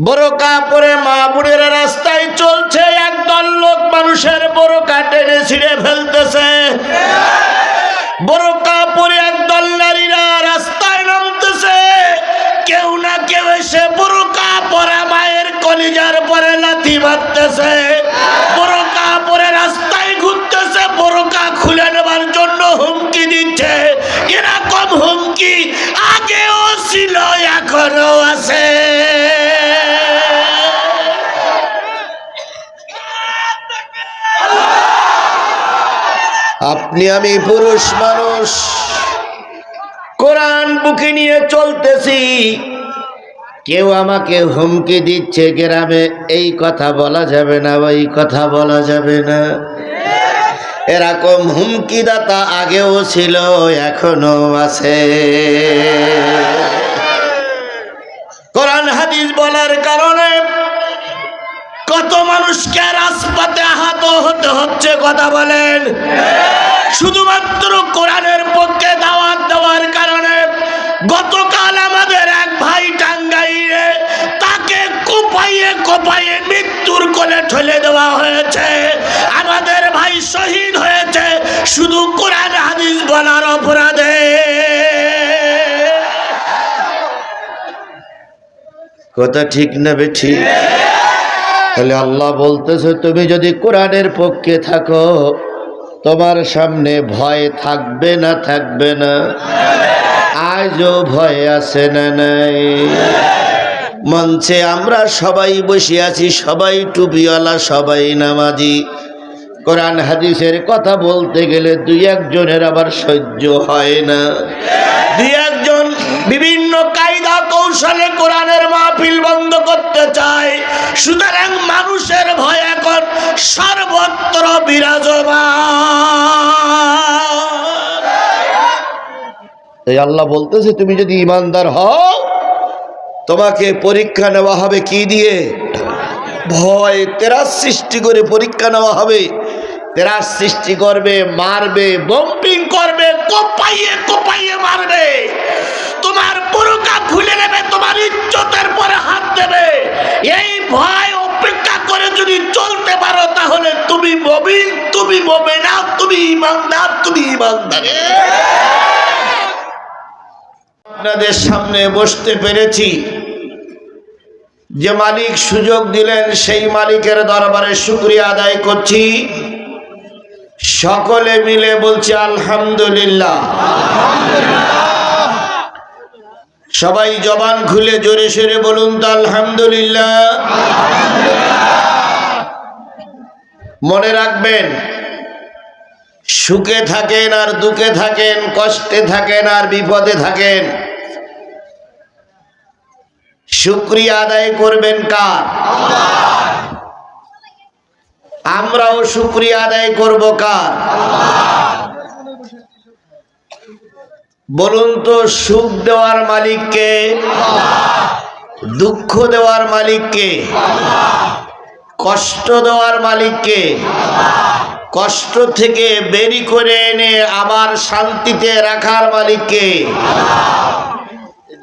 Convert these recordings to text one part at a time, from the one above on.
বোরকা পরে মা বুড়েরা রাস্তায় চলছে, একদল লোক মানুষের বোরকা টেনে ছিঁড়ে ফেলতেছে। বোরকা পরে একদল নারীরা রাস্তায় নামতেছে, কেউ না কেউ এসে বোরকা পরা মায়ের কলিজার পরে লাথি মারতেছে। বোরকা পরে রাস্তায় ঘুরতেছে, বোরকা খুলে নেবার জন্য হুমকি দিচ্ছে। এরকম হুমকি আগেও ছিল, এখনো আছে। আপনি আমি পুরুষ মানুষ, কোরআন বুকে নিয়ে চলতেছি, কেউ আমাকে হুমকি দিচ্ছে গ্রামে এই কথা বলা যাবে না, ওই কথা বলা যাবে না। এরকম হুমকিদাতা আগেও ছিল, এখনো আছে। কোরআন হাদিস বলার কারণে কত মানুষকে রাজপথে আহত হতে হচ্ছে, কথা বলেন। শুধুমাত্র কোরআনের পক্ষে দাওয়াত দেওয়ার কারণে গতকাল আমাদের এক ভাই টাঙ্গাইলে তাকে কোপাইয়ে কোপাইয়ে মৃত্যুর কোলে ঠেলে দেওয়া হয়েছে। আমাদের ভাই শহীদ হয়েছে শুধু কোরআন হাদিস বলার অপরাধে। কথা ঠিক না বেঠিক? তাহলে আল্লাহ বলতেছে, তুমি যদি কোরআনের পক্ষে থাকো তোমার সামনে ভয় থাকবে না? থাকবে না? আজও ভয় আছে না নাই? মঞ্চে আমরা সবাই বসে আছি, সবাই টুপিওয়ালা, সবাই নামাজি। কোরআন হাদিসের কথা বলতে গেলে দুই একজনের আবার সহ্য হয় না। দুই একজন বিভিন্ন কায়দা কৌশলে কোরআনের মাহফিল বন্ধ করতে চায়। সুতরাং মানুষের ভয় এখন সর্বত্র বিরাজমান। এই আল্লাহ বলতেছে, তুমি যদি ইমানদার হও তোমাকে পরীক্ষা নেওয়া হবে কি দিয়ে? ভয়, তেরাস সৃষ্টি করে পরীক্ষা নেওয়া হবে। তেরাস সৃষ্টি করবে, মারবে, বম্পিং করবে, কোপাইয়ে কোপাইয়ে মারবে, তোমার বোরকা খুলে নেবে, তোমার ইজ্জতের পরে হাত দেবে। এই ভয় অপেক্ষা করে যদি চলতে পারো তাহলে তুমি মুমিন, তুমি মুমিনা, তুমি ঈমানদার, তুমি ঈমানদার। আপনাদের সামনে বসতে পেরেছি, যে মালিক সুযোগ দিলেন সেই মালিকের দরবারে শুকরিয়া আদায় করছি। সকলে মিলে বলছি আলহামদুলিল্লাহ। সবাই জবান খুলে জোরে সোরে বলুন তো আলহামদুলিল্লাহ। মনে রাখবেন, সুখে থাকেন আর দুঃখে থাকেন, কষ্টে থাকেন আর বিপদে থাকেন, শুকরিয়া আদায় করবেন কার? আমরাও শুকরিয়া আদায় করব কার? বলুন তো, সুখ দেওয়ার মালিককে? দুঃখ দেওয়ার মালিককে? কষ্ট দেওয়ার মালিককে? কষ্ট থেকে বেরি করে এনে আবার শান্তিতে রাখার মালিককে?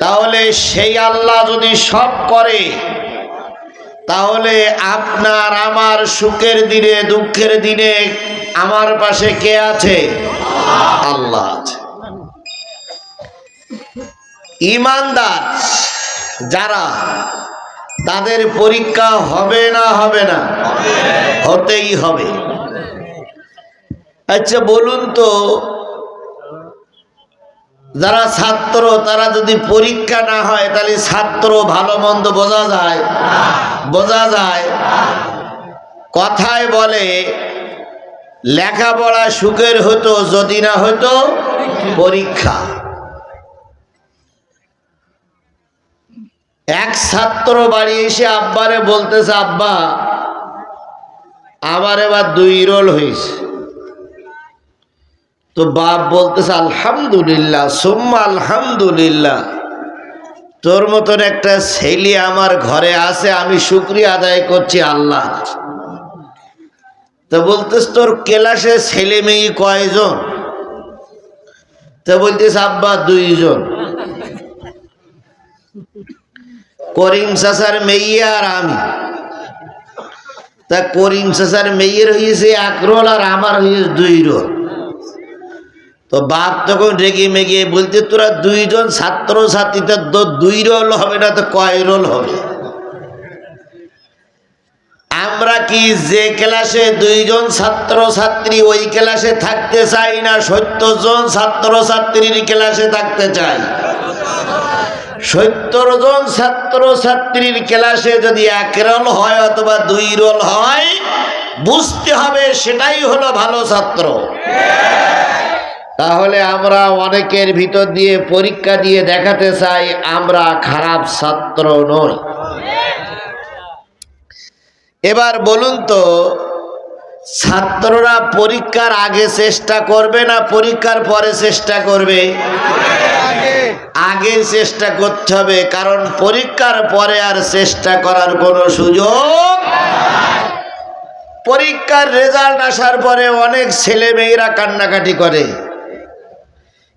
তাহলে সেই আল্লাহ যদি সব করে, তাহলে আপনার আমার সুখের দিনে দুঃখের দিনে আমার পাশে কে আছে? আল্লাহ আছে। ঈমানদার যারা, তাদের পরীক্ষা হবে না? হবে না? হতেই হবে। আচ্ছা বলুন তো, যারা ছাত্র তারা যদি পরীক্ষা না হয় তাহলে ছাত্র ভালো মন্দ বোঝা যায়? বোঝা যায়। কথায় বলে, লেখাপড়া সুখের হতো যদি না হতো পরীক্ষা। এক ছাত্র বাড়ি এসে আব্বারে বলতেছে, আব্বা আমার এবার 2 রোল হয়েছে। তো বাপ বলতেছে, আলহামদুলিল্লাহ, সুম্মা আলহামদুলিল্লাহ, তোর মতন একটা ছেলে আমার ঘরে আছে, আমি শুকরিয়া আদায় করছি আল্লাহ। তো বলতেছ, তোর ক্লাসে ছেলে মেয়ে কয়জন? তো বলতেছে, আব্বা 2 জন। করিম চাচার মেয়ে আর আমি। তা করিম চাচার মেয়ের হয়েছে 1 রোল আর আমার হয়েছে 2 রোল। তো বাপ তখন রেগে মেগে বলতে, তোরা 2 জন ছাত্র ছাত্রীতে 2 রোল হবে না তো কয় রোল হবে? আমরা কি যে ক্লাসে 2 জন ছাত্র ছাত্রী ওই ক্লাসে থাকতে চাই না 70 জন ছাত্র ছাত্রীর ক্লাসে থাকতে চাই? 70 জন ছাত্র ছাত্রীর ক্লাসে যদি 1 রোল হয় অথবা 2 রোল হয়, বুঝতে হবে সেটাই হলো ভালো ছাত্র। তাহলে আমরা অনেকের ভিতর দিয়ে পরীক্ষা দিয়ে দেখাতে চাই আমরা খারাপ ছাত্র নই। এবার বলুন তো, ছাত্ররা পরীক্ষার আগে চেষ্টা করবে না পরীক্ষার পরে চেষ্টা করবে? আগে চেষ্টা করতে হবে, কারণ পরীক্ষার পরে আর চেষ্টা করার কোনো সুযোগ। পরীক্ষার রেজাল্ট আসার পরে অনেক ছেলে মেয়েরা কান্নাকাটি করে,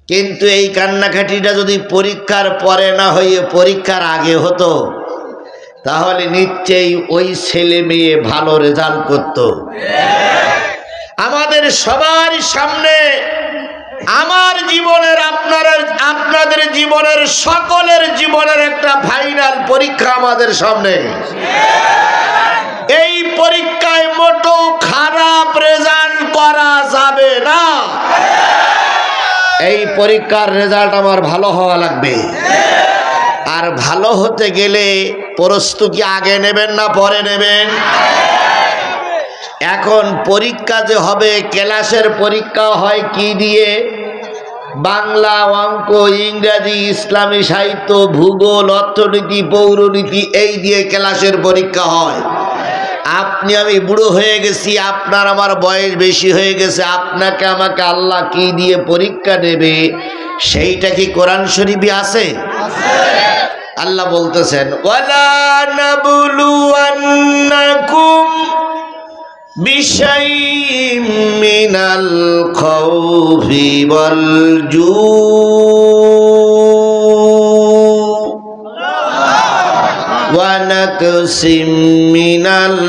কিন্তু এই কান্নাকাটিটা যদি পরীক্ষার পরে না হয়ে পরীক্ষার আগে হতো, তাহলে নিশ্চয়ই ওই ছেলে মেয়ে ভালো রেজাল্ট করত। আমাদের সবার সামনে, আমার জীবনের, আপনাদের জীবনের, সকলের জীবনের একটা ফাইনাল পরীক্ষা আমাদের সামনে। এই পরীক্ষায় মোটো খারাপ রেজাল্ট করা যাবে না। এই পরীক্ষার রেজাল্ট আমার ভালো হওয়া লাগবে। আর ভালো হতে গেলে প্রস্তুতি আগে নেবেন না পরে নেবেন? এখন পরীক্ষা যে হবে, ক্লাসের পরীক্ষা হয় কি দিয়ে? বাংলা, অঙ্ক, ইংরেজি, ইসলামী সাহিত্য, ভূগোল, অর্থনীতি, পৌরনীতি, এই দিয়ে ক্লাসের পরীক্ষা হয়। আপনি আমি বুড়ো হয়ে গেছি, আপনার আমার বয়স বেশি হয়ে গেছে, আপনাকে আমাকে আল্লাহ কি দিয়ে পরীক্ষা নেবে সেইটা কি কোরআন শরীফে আছে? আল্লাহ বলতেছেন, ওয়ালা নাবলুওয়ান্নাকুম বিশাইইম মিনাল খাউফি ওয়াল ওয়া নাকসিম মিনাল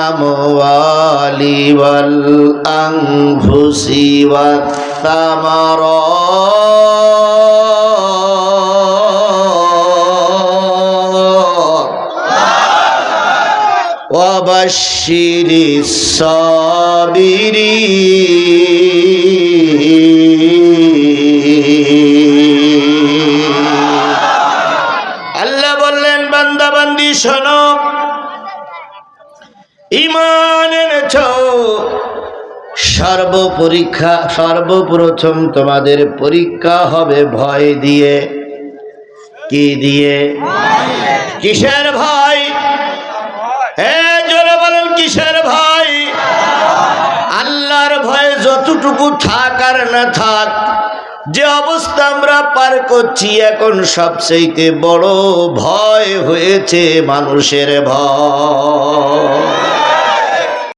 আমওয়ালি ওয়াল আনফুসি ওয়াত তামারাত ওয়া বাশশিরিস সাবিরিন। আল্লাহ বললেন, বান্দা বান্দি শোনো, ঈমান এনেছো, সর্বপ্রথম তোমাদের পরীক্ষা হবে ভয় দিয়ে। কি দিয়ে? কিসের ভয়? হ্যাঁ, জোরে বলেন, কিসের ভয়? আল্লাহর ভয় যতটুকু থাক আর না থাক, যে অবস্থা আমরা পার করছি এখন, সবচেয়ে বড় ভয় হয়েছে মানুষের ভয়।